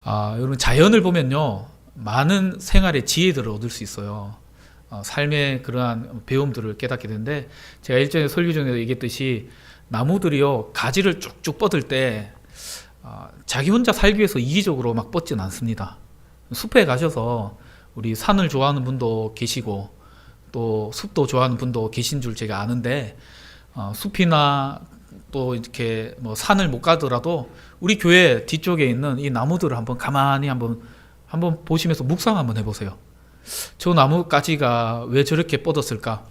여러분 자연을 보면요 많은 생활의 지혜들을 얻을 수 있어요. 삶의 그러한 배움들을 깨닫게 되는데, 제가 일전에 설교 중에 얘기했듯이 나무들이요 가지를 쭉쭉 뻗을 때 자기 혼자 살기 위해서 이기적으로 막 뻗진 않습니다. 숲에 가셔서 우리 산을 좋아하는 분도 계시고 또 숲도 좋아하는 분도 계신 줄 제가 아는데, 숲이나 또 이렇게 뭐 산을 못 가더라도 우리 교회 뒤쪽에 있는 이 나무들을 한번 가만히 한번 보시면서 묵상 한번 해보세요. 저 나무가지가 왜 저렇게 뻗었을까?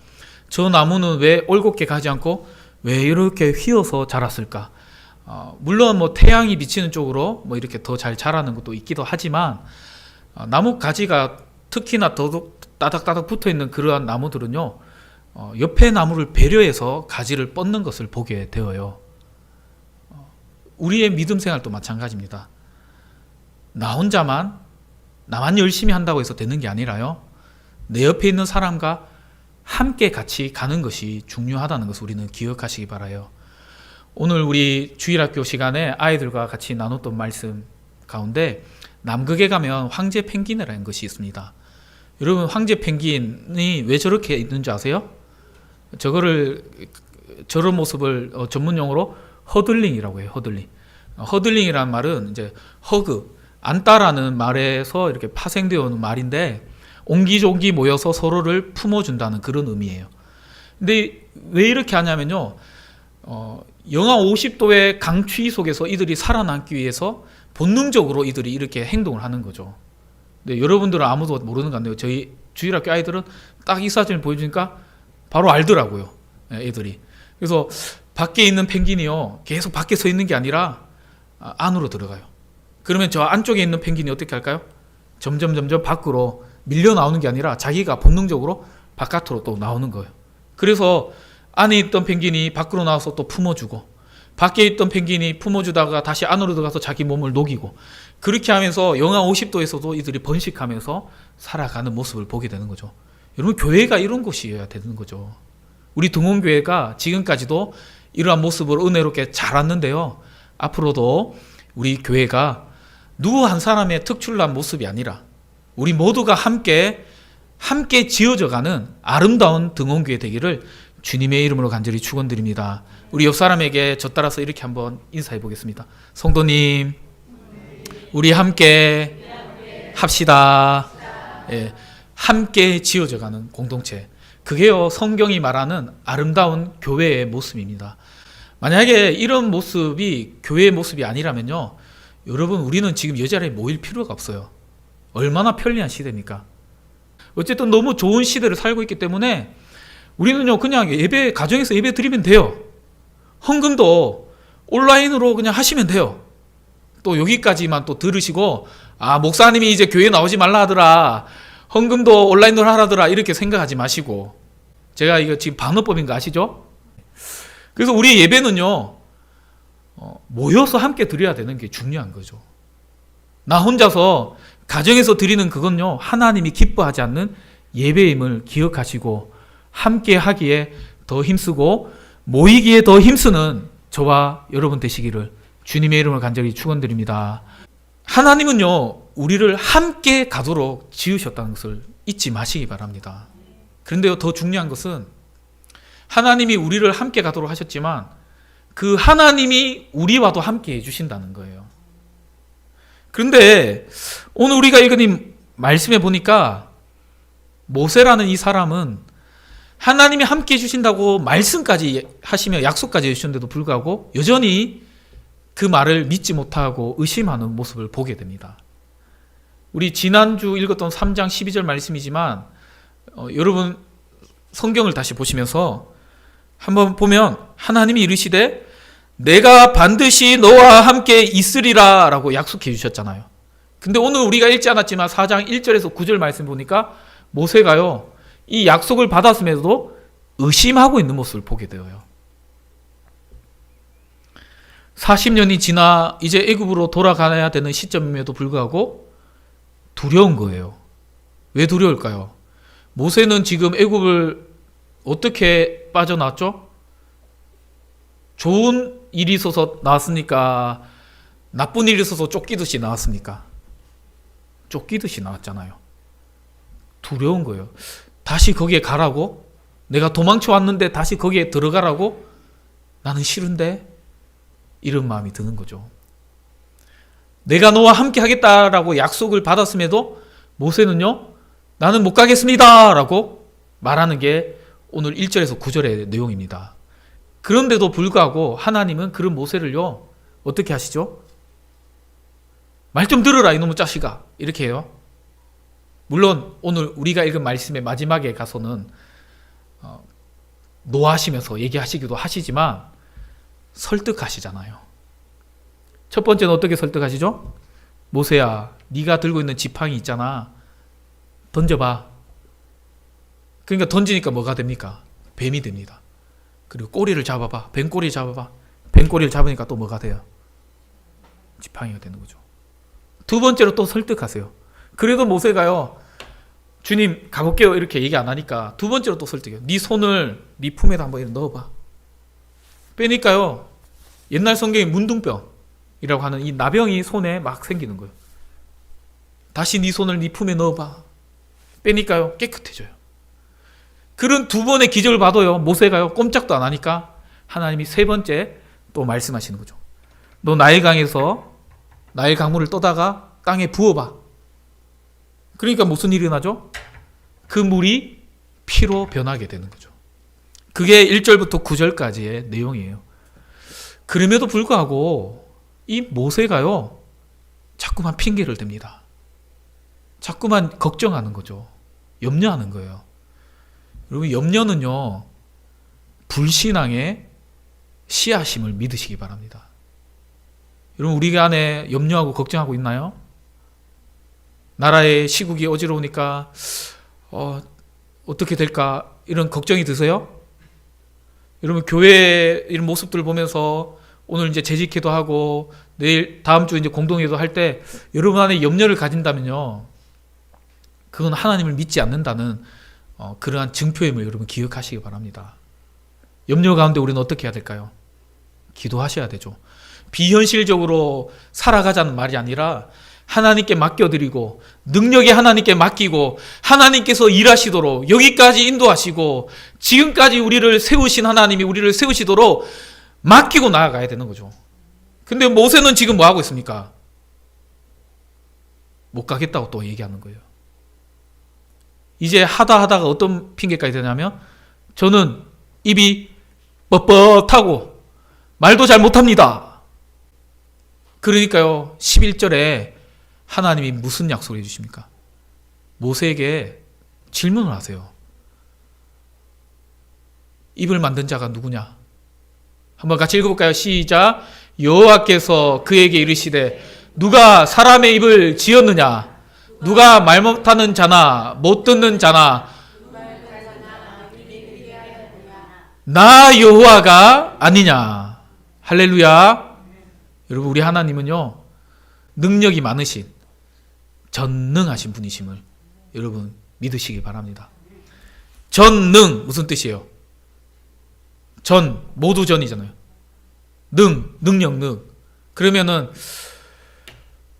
저 나무는 왜 올곧게 가지 않고 왜 이렇게 휘어서 자랐을까? 물론 뭐 태양이 비치는 쪽으로 뭐 이렇게 더 잘 자라는 것도 있기도 하지만, 나무 가지가 특히나 더더욱 따닥따닥 붙어 있는 그러한 나무들은요, 옆에 나무를 배려해서 가지를 뻗는 것을 보게 되어요. 우리의 믿음 생활도 마찬가지입니다. 나만 열심히 한다고 해서 되는 게 아니라요, 내 옆에 있는 사람과 함께 같이 가는 것이 중요하다는 것을 우리는 기억하시기 바라요. 오늘 우리 주일학교 시간에 아이들과 같이 나눴던 말씀 가운데 남극에 가면 황제 펭귄이라는 것이 있습니다. 여러분, 황제 펭귄이 왜 저렇게 있는 줄 아세요? 저런 모습을 전문용어로 허들링이라고 해요. 허들링이라는 말은 이제 안다라는 말에서 이렇게 파생되어 오는 말인데, 옹기종기 모여서 서로를 품어준다는 그런 의미예요. 근데 왜 이렇게 하냐면요, 영하 50도의 강추위 속에서 이들이 살아남기 위해서 본능적으로 이들이 이렇게 행동을 하는 거죠. 근데 여러분들은 아무도 모르는 것 같네요. 저희 주일학교 아이들은 딱 이 사진을 보여주니까 바로 알더라고요, 애들이. 그래서 밖에 있는 펭귄이요 계속 밖에 서 있는 게 아니라 안으로 들어가요. 그러면 저 안쪽에 있는 펭귄이 어떻게 할까요? 점점 밖으로 밀려 나오는 게 아니라 자기가 본능적으로 바깥으로 또 나오는 거예요. 그래서 안에 있던 펭귄이 밖으로 나와서 또 품어주고, 밖에 있던 펭귄이 품어주다가 다시 안으로 들어가서 자기 몸을 녹이고, 그렇게 하면서 영하 50도에서도 이들이 번식하면서 살아가는 모습을 보게 되는 거죠. 여러분, 교회가 이런 곳이어야 되는 거죠. 우리 등원교회가 지금까지도 이러한 모습으로 은혜롭게 자랐는데요, 앞으로도 우리 교회가 누구 한 사람의 특출난 모습이 아니라 우리 모두가 함께 지어져가는 아름다운 등원교회 되기를 주님의 이름으로 간절히 축원드립니다. 우리 옆 사람에게 저 따라서 이렇게 한번 인사해 보겠습니다. 성도님, 우리 함께 합시다. 예, 함께 지어져가는 공동체, 그게요 성경이 말하는 아름다운 교회의 모습입니다. 만약에 이런 모습이 교회의 모습이 아니라면요, 여러분, 우리는 지금 이 자리에 모일 필요가 없어요. 얼마나 편리한 시대입니까? 어쨌든 너무 좋은 시대를 살고 있기 때문에 우리는요 그냥 가정에서 예배 드리면 돼요. 헌금도 온라인으로 그냥 하시면 돼요. 또 여기까지만 또 들으시고, 목사님이 이제 교회 나오지 말라 하더라, 헌금도 온라인으로 하라더라, 이렇게 생각하지 마시고, 제가 이거 지금 반어법인 거 아시죠? 그래서 우리 예배는요 모여서 함께 드려야 되는 게 중요한 거죠. 나 혼자서 가정에서 드리는 그건요 하나님이 기뻐하지 않는 예배임을 기억하시고, 함께 하기에 더 힘쓰고 모이기에 더 힘쓰는 저와 여러분 되시기를 주님의 이름으로 간절히 축원드립니다. 하나님은요 우리를 함께 가도록 지으셨다는 것을 잊지 마시기 바랍니다. 그런데요, 더 중요한 것은 하나님이 우리를 함께 가도록 하셨지만 그 하나님이 우리와도 함께 해주신다는 거예요. 그런데 오늘 우리가 읽은 말씀에 보니까 모세라는 이 사람은 하나님이 함께 해주신다고 말씀까지 하시며 약속까지 해주셨는데도 불구하고 여전히 그 말을 믿지 못하고 의심하는 모습을 보게 됩니다. 우리 지난주 읽었던 3장 12절 말씀이지만, 여러분 성경을 다시 보시면서 한번 보면 하나님이 이르시되 내가 반드시 너와 함께 있으리라 라고 약속해 주셨잖아요. 근데 오늘 우리가 읽지 않았지만 4장 1절에서 9절 말씀 보니까 모세가요 이 약속을 받았음에도 의심하고 있는 모습을 보게 되어요. 40년이 지나 이제 애굽으로 돌아가야 되는 시점임에도 불구하고 두려운 거예요. 왜 두려울까요? 모세는 지금 애굽을 어떻게 빠져나왔죠? 좋은 일이 있어서 나왔습니까? 나쁜 일이 있어서 쫓기듯이 나왔습니까? 쫓기듯이 나왔잖아요. 두려운 거예요. 다시 거기에 가라고? 내가 도망쳐 왔는데 다시 거기에 들어가라고? 나는 싫은데? 이런 마음이 드는 거죠. 내가 너와 함께 하겠다라고 약속을 받았음에도 모세는요, 나는 못 가겠습니다 라고 말하는 게 오늘 1절에서 9절의 내용입니다. 그런데도 불구하고 하나님은 그런 모세를요, 어떻게 하시죠? 말 좀 들어라 이놈의 자식아, 이렇게 해요. 물론 오늘 우리가 읽은 말씀의 마지막에 가서는 노하시면서 얘기하시기도 하시지만 설득하시잖아요. 첫 번째는 어떻게 설득하시죠? 모세야, 네가 들고 있는 지팡이 있잖아, 던져봐. 그러니까 던지니까 뭐가 됩니까? 뱀이 됩니다. 그리고 꼬리를 잡아봐. 뱀 꼬리 잡아봐. 뱀 꼬리를 잡으니까 또 뭐가 돼요? 지팡이가 되는 거죠. 두 번째로 또 설득하세요. 그래도 모세가요, 주님 가볼게요 이렇게 얘기 안 하니까 두 번째로 또 설득해요. 네 손을 네 품에다 한번 이렇게 넣어봐. 빼니까요, 옛날 성경에 문둥병이라고 하는 이 나병이 손에 막 생기는 거예요. 다시 네 손을 네 품에 넣어봐. 빼니까요, 깨끗해져요. 그런 두 번의 기적을 봐도요, 모세가요 꼼짝도 안 하니까 하나님이 세 번째 또 말씀하시는 거죠. 너 나일 강에서 나일 강물을 떠다가 땅에 부어봐. 그러니까 무슨 일이 일어나죠? 그 물이 피로 변하게 되는 거죠. 그게 1절부터 9절까지의 내용이에요. 그럼에도 불구하고 이 모세가요, 자꾸만 핑계를 댑니다. 자꾸만 걱정하는 거죠. 염려하는 거예요. 여러분, 염려는요, 불신앙의 씨앗임을 믿으시기 바랍니다. 여러분, 우리 안에 염려하고 걱정하고 있나요? 나라의 시국이 어지러우니까 어떻게 될까 이런 걱정이 드세요? 여러분, 교회 이런 모습들 보면서 오늘 이제 재직기도 하고 내일 다음 주 이제 공동회도 할 때 여러분 안에 염려를 가진다면요, 그건 하나님을 믿지 않는다는 그러한 증표임을 여러분 기억하시기 바랍니다. 염려 가운데 우리는 어떻게 해야 될까요? 기도하셔야 되죠. 비현실적으로 살아가자는 말이 아니라 하나님께 맡겨드리고 능력이 하나님께 맡기고 하나님께서 일하시도록 여기까지 인도하시고 지금까지 우리를 세우신 하나님이 우리를 세우시도록 맡기고 나아가야 되는 거죠. 근데 모세는 지금 뭐 하고 있습니까? 못 가겠다고 또 얘기하는 거예요. 이제 하다가 어떤 핑계까지 되냐면, 저는 입이 뻣뻣하고 말도 잘 못합니다. 그러니까요, 11절에 하나님이 무슨 약속을 해주십니까? 모세에게 질문을 하세요. 입을 만든 자가 누구냐? 한번 같이 읽어볼까요? 시작. 여호와께서 그에게 이르시되 누가 사람의 입을 지었느냐? 누가 말 못하는 자나 못 듣는 자나 나 여호와가 아니냐? 할렐루야. 여러분, 우리 하나님은요, 능력이 많으신 전능하신 분이심을 여러분 믿으시기 바랍니다. 전능 무슨 뜻이에요? 전, 모두 전이잖아요. 능력. 그러면은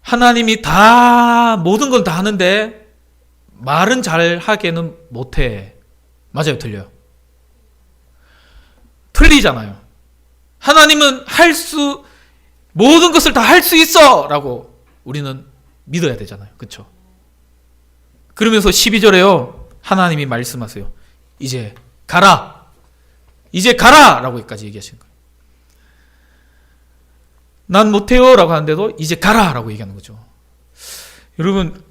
하나님이 다 모든 건 다 하는데 말은 잘 하게는 못해. 맞아요, 틀려요? 틀리잖아요. 하나님은 모든 것을 다 할 수 있어! 라고 우리는 믿어야 되잖아요. 그렇죠? 그러면서 12절에요, 하나님이 말씀하세요. 이제 가라! 이제 가라! 라고까지 얘기하시는 거예요. 난 못해요 라고 하는데도 이제 가라! 라고 얘기하는 거죠. 여러분,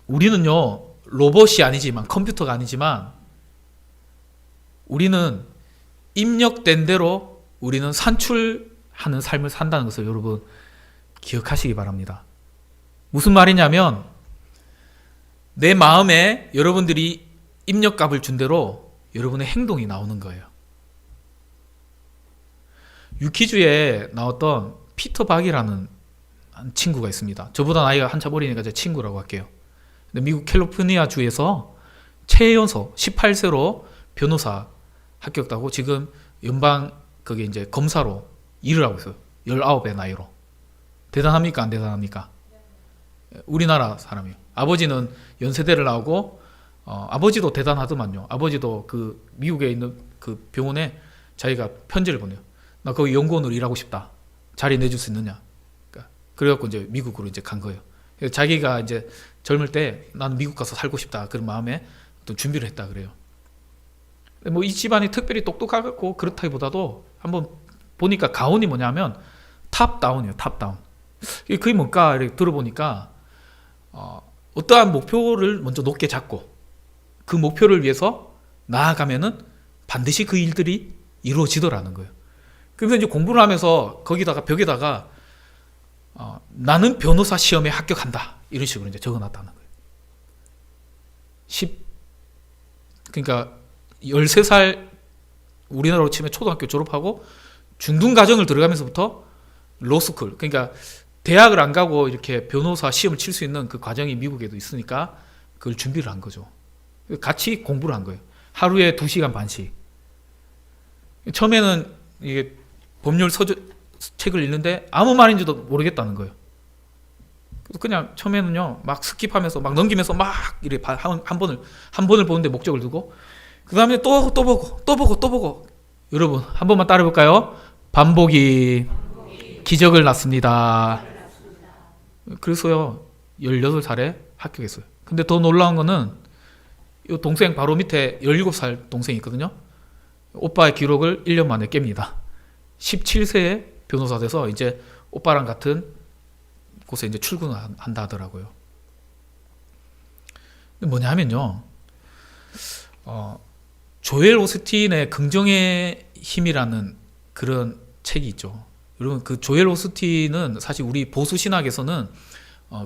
우리는요, 로봇이 아니지만, 컴퓨터가 아니지만, 우리는 입력된 대로 우리는 산출하는 삶을 산다는 것을 여러분 기억하시기 바랍니다. 무슨 말이냐면, 내 마음에 여러분들이 입력값을 준 대로 여러분의 행동이 나오는 거예요. 유퀴즈에 나왔던 피터 박이라는 친구가 있습니다. 저보다 나이가 한참 어리니까 제 친구라고 할게요. 근데 미국 캘리포니아 주에서 최연소 18세로 변호사 합격하고 지금 연방 거기 이제 검사로 일을 하고 있어요. 19의 나이로. 대단합니까? 안 대단합니까? 우리나라 사람이에요. 아버지는 연세대를 나오고 아버지도 대단하더만요. 아버지도 그 미국에 있는 그 병원에 자기가 편지를 보내요. 나 거기 연구원으로 일하고 싶다. 자리 내줄 수 있느냐. 그러니까 그래갖고 이제 미국으로 이제 간 거예요. 자기가 이제 젊을 때 나는 미국 가서 살고 싶다. 그런 마음에 또 준비를 했다 그래요. 뭐 이 집안이 특별히 똑똑하고 그렇다기보다도 한번 보니까 가온이 뭐냐면 탑다운이에요. 탑다운. 그게 뭘까 이렇게 들어보니까 어떠한 목표를 먼저 높게 잡고 그 목표를 위해서 나아가면은 반드시 그 일들이 이루어지더라는 거예요. 그래서 이제 공부를 하면서 거기다가 벽에다가 나는 변호사 시험에 합격한다 이런 식으로 이제 적어놨다는 거예요. 그러니까 13살 우리나라로 치면 초등학교 졸업하고 중등과정을 들어가면서부터 로스쿨, 그러니까 대학을 안 가고 이렇게 변호사 시험을 칠 수 있는 그 과정이 미국에도 있으니까 그걸 준비를 한 거죠. 같이 공부를 한 거예요. 하루에 2시간 반씩. 처음에는 이게 법률 책을 읽는데 아무 말인지도 모르겠다는 거예요. 그래서 그냥 처음에는요 막 스킵하면서 막 넘기면서 막 이렇게 한 번을 보는데 목적을 두고 그 다음에 또 보고 여러분 한 번만 따라해볼까요? 반복이 기적을 낳습니다. 그래서요 16살에 합격했어요. 근데 더 놀라운 거는 이 동생 바로 밑에 17살 동생이 있거든요. 오빠의 기록을 1년 만에 깹니다. 17세에 변호사 돼서 이제 오빠랑 같은 곳에 이제 출근한다 하더라고요. 뭐냐 하면요, 조엘 오스틴의 긍정의 힘이라는 그런 책이 있죠. 여러분 그 조엘 오스틴은 사실 우리 보수 신학에서는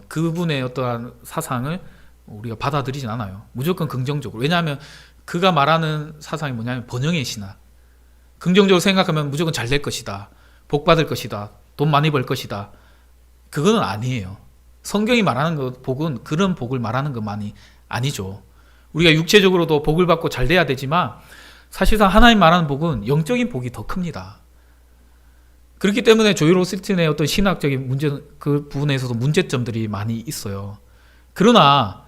그분의 어떠한 사상을 우리가 받아들이진 않아요. 무조건 긍정적으로. 왜냐하면 그가 말하는 사상이 뭐냐면 번영의 신학. 긍정적으로 생각하면 무조건 잘 될 것이다. 복 받을 것이다. 돈 많이 벌 것이다. 그거는 아니에요. 성경이 말하는 것, 복은 그런 복을 말하는 것만이 아니죠. 우리가 육체적으로도 복을 받고 잘 돼야 되지만 사실상 하나님 말하는 복은 영적인 복이 더 큽니다. 그렇기 때문에 조엘 오스틴의 어떤 신학적인 문제, 그 부분에서도 문제점들이 많이 있어요. 그러나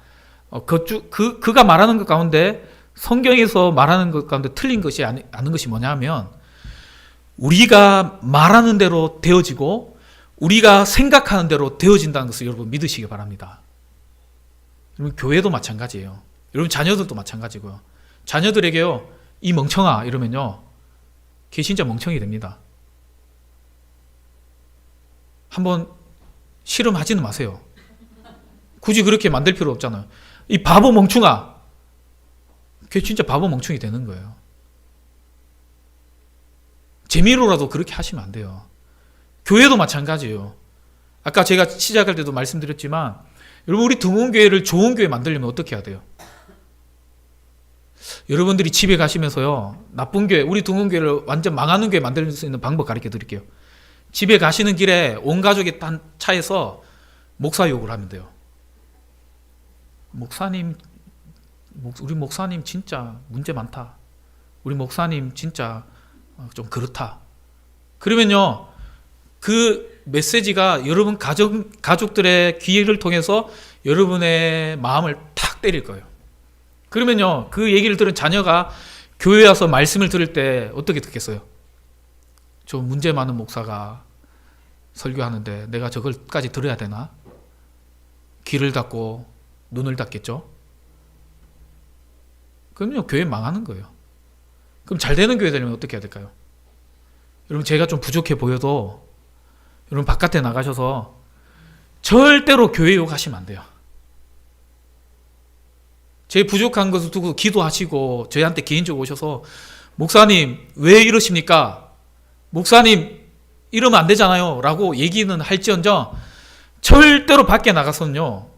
그가 말하는 것 가운데 성경에서 말하는 것 가운데 틀린 것이 아닌 것이 뭐냐 하면 우리가 말하는 대로 되어지고 우리가 생각하는 대로 되어진다는 것을 여러분 믿으시기 바랍니다. 여러분 교회도 마찬가지예요. 여러분 자녀들도 마찬가지고요. 자녀들에게요 이 멍청아 이러면요 걔 진짜 멍청이 됩니다. 한번 실험하지는 마세요. 굳이 그렇게 만들 필요 없잖아요. 이 바보 멍충아 걔 진짜 바보 멍충이 되는 거예요. 재미로라도 그렇게 하시면 안 돼요. 교회도 마찬가지예요. 아까 제가 시작할 때도 말씀드렸지만 여러분 우리 등원교회를 좋은 교회 만들려면 어떻게 해야 돼요? 여러분들이 집에 가시면서요 나쁜 교회, 우리 등원교회를 완전 망하는 교회 만들 수 있는 방법 가르쳐 드릴게요. 집에 가시는 길에 온 가족이 딴 차에서 목사 욕을 하면 돼요. 목사님, 우리 목사님 진짜 문제 많다. 우리 목사님 진짜 좀 그렇다. 그러면요 그 메시지가 여러분 가족들의 귀를 통해서 여러분의 마음을 탁 때릴 거예요. 그러면요 그 얘기를 들은 자녀가 교회 와서 말씀을 들을 때 어떻게 듣겠어요? 저 문제 많은 목사가 설교하는데 내가 저걸까지 들어야 되나? 귀를 닫고 눈을 닫겠죠? 그럼요 교회 망하는 거예요. 그럼 잘 되는 교회 되려면 어떻게 해야 될까요? 여러분 제가 좀 부족해 보여도 여러분 바깥에 나가셔서 절대로 교회 욕하시면 안 돼요. 제 부족한 것을 두고 기도하시고 저희한테 개인적으로 오셔서 목사님 왜 이러십니까? 목사님 이러면 안 되잖아요 라고 얘기는 할지언정 절대로 밖에 나가서는요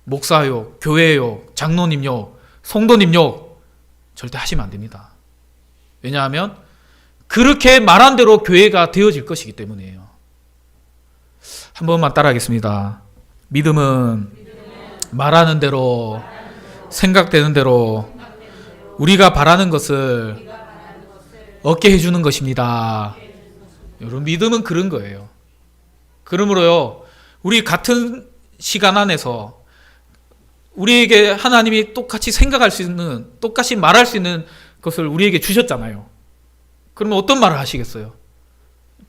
목사 욕, 교회 욕, 장로님 욕, 성도님 욕 절대 하시면 안 됩니다. 왜냐하면 그렇게 말한 대로 교회가 되어질 것이기 때문이에요. 한 번만 따라하겠습니다. 믿음은 말하는 대로 생각되는 대로 우리가 바라는 것을 얻게 해주는 것입니다. 여러분 믿음은 그런 거예요. 그러므로요 우리 같은 시간 안에서 우리에게 하나님이 똑같이 생각할 수 있는, 똑같이 말할 수 있는 것을 우리에게 주셨잖아요. 그러면 어떤 말을 하시겠어요?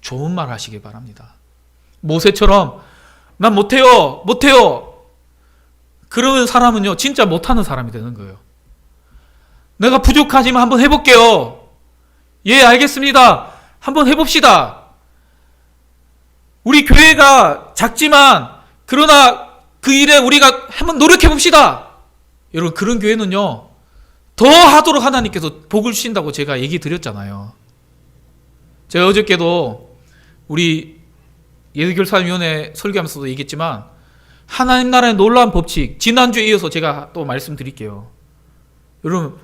좋은 말을 하시길 바랍니다. 모세처럼 난 못해요, 못해요. 그러는 사람은요, 진짜 못하는 사람이 되는 거예요. 내가 부족하지만 한번 해볼게요. 예, 알겠습니다. 한번 해봅시다. 우리 교회가 작지만 그러나 그 일에 우리가 한번 노력해봅시다. 여러분, 그런 교회는요, 더 하도록 하나님께서 복을 주신다고 제가 얘기 드렸잖아요. 제가 어저께도 우리 예수결산위원회 설교하면서도 얘기했지만, 하나님 나라의 놀라운 법칙, 지난주에 이어서 제가 또 말씀드릴게요. 여러분,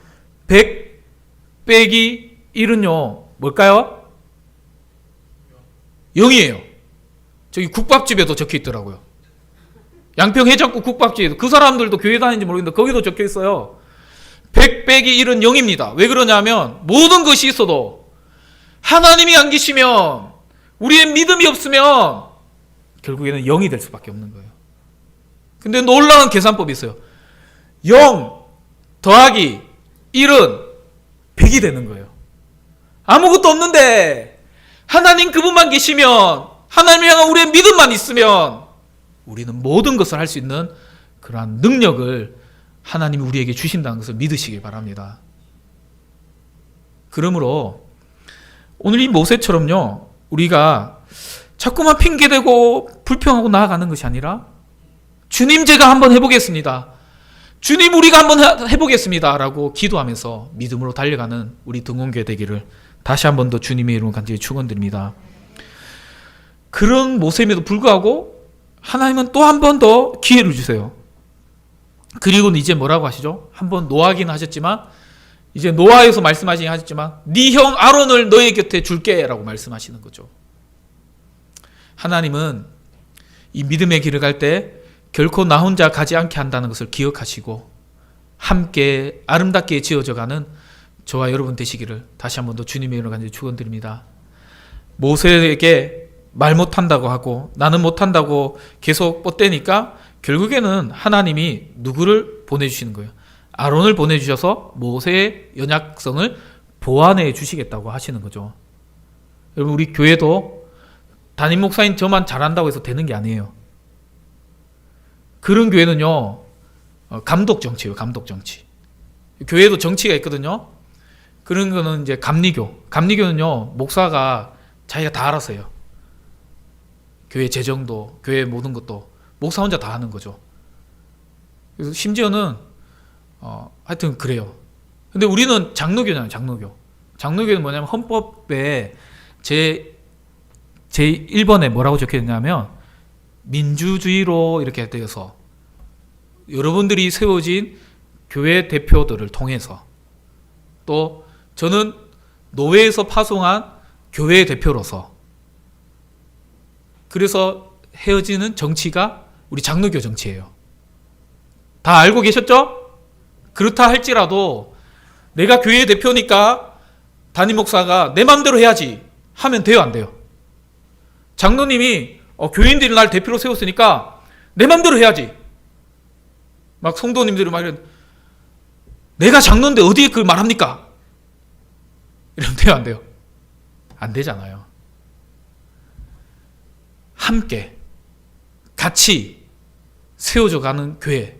100 빼기 1은요 뭘까요? 0이에요. 저기 국밥집에도 적혀 있더라고요. 양평 해장국 국밥집에도. 그 사람들도 교회 다니는지 모르겠는데 거기도 적혀 있어요. 100 빼기 1은 0입니다. 왜 그러냐면 모든 것이 있어도 하나님이 안 계시면, 우리의 믿음이 없으면 결국에는 0이 될 수밖에 없는 거예요. 근데 놀라운 계산법이 있어요. 0 더하기 1은 100이 되는 거예요. 아무것도 없는데 하나님 그분만 계시면, 하나님을 향한 우리의 믿음만 있으면 우리는 모든 것을 할 수 있는 그러한 능력을 하나님이 우리에게 주신다는 것을 믿으시길 바랍니다. 그러므로 오늘 이 모세처럼요, 우리가 자꾸만 핑계대고 불평하고 나아가는 것이 아니라, 주님 제가 한번 해보겠습니다, 주님 우리가 한번 해보겠습니다 라고 기도하면서 믿음으로 달려가는 우리 등원교회 되기를 다시 한 번 더 주님의 이름으로 간절히 축원드립니다. 그런 모습에도 불구하고 하나님은 또 한 번 더 기회를 주세요. 그리고는 이제 뭐라고 하시죠? 한번 노하긴 하셨지만, 이제 노아에서 말씀하시긴 하셨지만, 네 형 아론을 너의 곁에 줄게 라고 말씀하시는 거죠. 하나님은 이 믿음의 길을 갈 때 결코 나 혼자 가지 않게 한다는 것을 기억하시고 함께 아름답게 지어져가는 저와 여러분 되시기를 다시 한 번 더 주님의 이름으로 간절히 축원드립니다. 모세에게 말 못한다고 하고 나는 못한다고 계속 뻗대니까 결국에는 하나님이 누구를 보내주시는 거예요? 아론을 보내주셔서 모세의 연약성을 보완해 주시겠다고 하시는 거죠. 여러분, 우리 교회도 담임 목사인 저만 잘한다고 해서 되는 게 아니에요. 그런 교회는요, 감독 정치예요. 감독 정치. 교회도 정치가 있거든요. 그런 거는 이제 감리교. 감리교는요, 목사가 자기가 다 알아서 해요. 교회 재정도, 교회 모든 것도 목사 혼자 다 하는 거죠. 그래서 심지어는 하여튼 그래요. 근데 우리는 장로교잖아요. 장로교. 장로교는 뭐냐면 헌법에 제 1번에 뭐라고 적혀 있냐면, 민주주의로 이렇게 되어서 여러분들이 세워진 교회 대표들을 통해서, 또 저는 노회에서 파송한 교회 대표로서, 그래서 헤어지는 정치가 우리 장로교 정치예요. 다 알고 계셨죠? 그렇다 할지라도 내가 교회 대표니까 담임 목사가 내 맘대로 해야지 하면 돼요, 안 돼요? 장로님이 교인들이 날 대표로 세웠으니까 내 맘대로 해야지. 막 성도님들이 막 이런, 내가 장로인데 어디에 그걸 말합니까? 이러면 돼요, 안 돼요? 안 되잖아요. 함께 같이 세워져 가는 교회,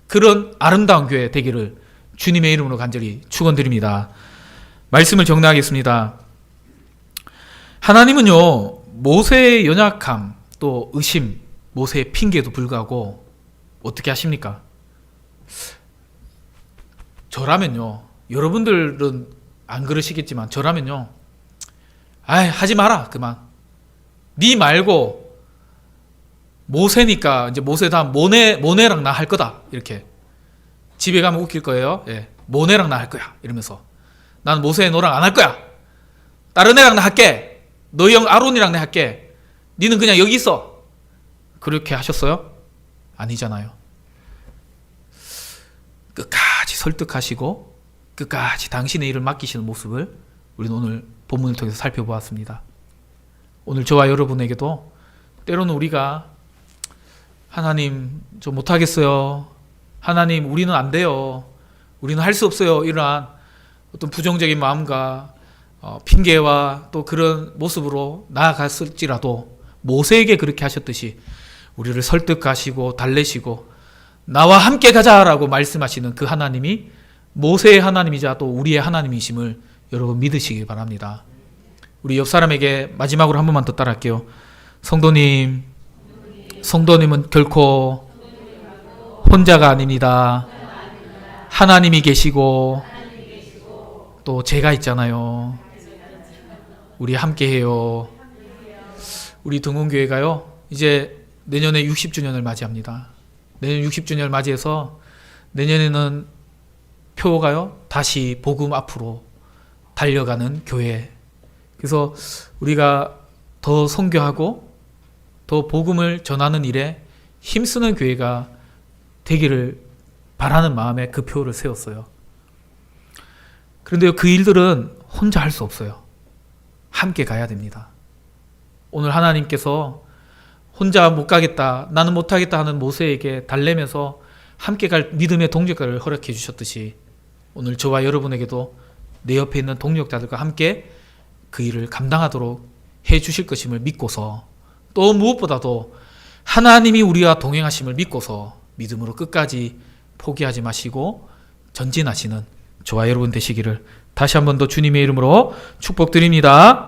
그런 아름다운 교회 되기를 주님의 이름으로 간절히 축원드립니다. 말씀을 정리하겠습니다. 하나님은요, 모세의 연약함, 또 의심, 모세의 핑계에도 불구하고 어떻게 하십니까? 저라면요, 여러분들은 안 그러시겠지만 저라면요, 하지 마라, 그만. 네 말고 모세니까 이제 모세 다음 모네랑 나 할 거다, 이렇게 집에 가면 웃길 거예요. 예, 모네랑 나 할 거야 이러면서, 난 모세 너랑 안 할 거야, 다른 애랑 나 할게, 너희 형 아론이랑 내 할게, 니는 그냥 여기 있어. 그렇게 하셨어요? 아니잖아요. 끝까지 설득하시고 끝까지 당신의 일을 맡기시는 모습을 우리는 오늘 본문을 통해서 살펴보았습니다. 오늘 저와 여러분에게도 때로는 우리가 하나님 저 못하겠어요. 하나님 우리는 안 돼요. 우리는 할 수 없어요. 이러한 어떤 부정적인 마음과 핑계와 또 그런 모습으로 나아갔을지라도 모세에게 그렇게 하셨듯이 우리를 설득하시고 달래시고 나와 함께 가자라고 말씀하시는 그 하나님이 모세의 하나님이자 또 우리의 하나님이심을 여러분 믿으시기 바랍니다. 우리 옆 사람에게 마지막으로 한 번만 더 따라할게요. 성도님은 결코 혼자가 아닙니다. 하나님이 계시고 또 제가 있잖아요. 우리 함께해요. 우리 등원교회가요 이제 내년에 60주년을 맞이합니다. 내년 60주년을 맞이해서 내년에는 표가요 다시 복음 앞으로 달려가는 교회. 그래서 우리가 더 선교하고 더 복음을 전하는 일에 힘쓰는 교회가 되기를 바라는 마음에 그 표를 세웠어요. 그런데 그 일들은 혼자 할 수 없어요. 함께 가야 됩니다. 오늘 하나님께서 혼자 못 가겠다, 나는 못하겠다 하는 모세에게 달래면서 함께 갈 믿음의 동력자를 허락해 주셨듯이 오늘 저와 여러분에게도 내 옆에 있는 동력자들과 함께 그 일을 감당하도록 해 주실 것임을 믿고서 또 무엇보다도 하나님이 우리와 동행하심을 믿고서 믿음으로 끝까지 포기하지 마시고 전진하시는 저와 여러분 되시기를 다시 한 번 더 주님의 이름으로 축복드립니다.